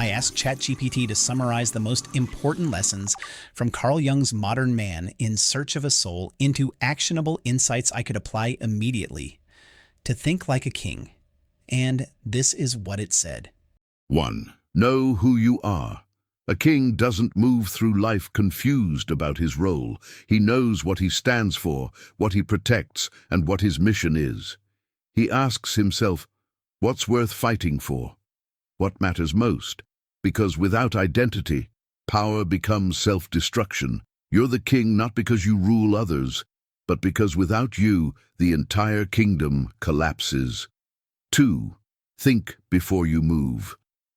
I asked ChatGPT to summarize the most important lessons from Carl Jung's Modern Man in Search of a Soul into actionable insights I could apply immediately. To think like a king. And this is what it said. 1. Know who you are. A king doesn't move through life confused about his role. He knows what he stands for, what he protects, and what his mission is. He asks himself, what's worth fighting for? What matters most? Because without identity, power becomes self-destruction. You're the king not because you rule others, but because without you, the entire kingdom collapses. 2. Think before you move.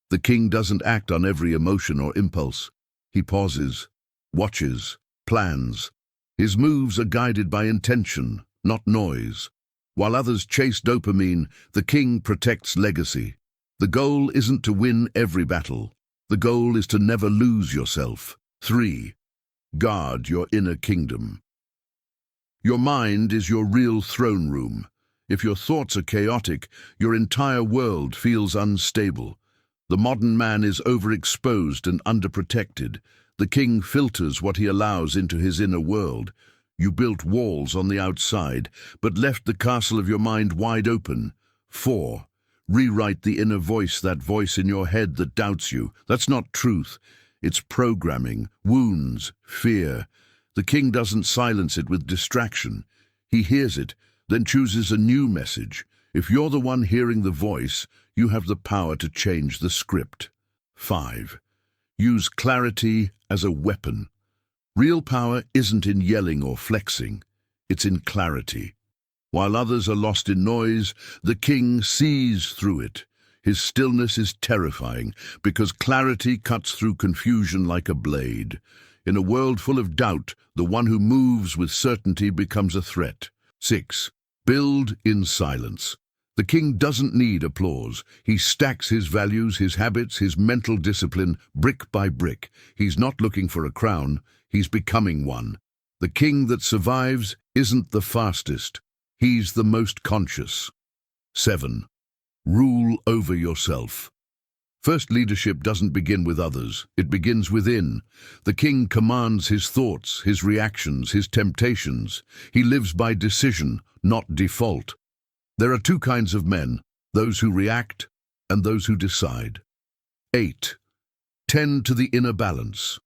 The king doesn't act on every emotion or impulse. He pauses, watches, plans. His moves are guided by intention, not noise. While others chase dopamine, the king protects legacy. The goal isn't to win every battle. The goal is to never lose yourself. 3. Guard your inner kingdom. Your mind is your real throne room. If your thoughts are chaotic, your entire world feels unstable. The modern man is overexposed and underprotected. The king filters what he allows into his inner world. You built walls on the outside, but left the castle of your mind wide open. 4. Rewrite the inner voice, that voice in your head that doubts you. That's not truth. It's programming, wounds, fear. The king doesn't silence it with distraction. He hears it, then chooses a new message. If you're the one hearing the voice, you have the power to change the script. 5. Use clarity as a weapon. Real power isn't in yelling or flexing. It's in clarity. While others are lost in noise, the king sees through it. His stillness is terrifying because clarity cuts through confusion like a blade. In a world full of doubt, the one who moves with certainty becomes a threat. 6. Build in silence. The king doesn't need applause. He stacks his values, his habits, his mental discipline, brick by brick. He's not looking for a crown, he's becoming one. The king that survives isn't the fastest. He's the most conscious. 7. Rule over yourself. First, leadership doesn't begin with others. It begins within. The king commands his thoughts, his reactions, his temptations. He lives by decision, not default. There are two kinds of men, those who react and those who decide. 8. Tend to the inner balance.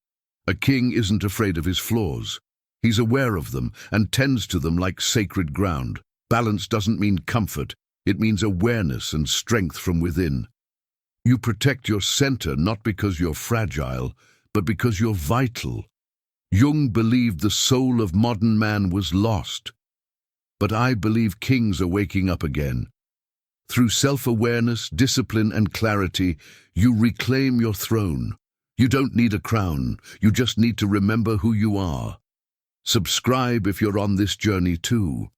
A king isn't afraid of his flaws. He's aware of them and tends to them like sacred ground. Balance doesn't mean comfort. It means awareness and strength from within. You protect your center not because you're fragile, but because you're vital. Jung believed the soul of modern man was lost. But I believe kings are waking up again. Through self-awareness, discipline, and clarity, you reclaim your throne. You don't need a crown. You just need to remember who you are. Subscribe if you're on this journey too.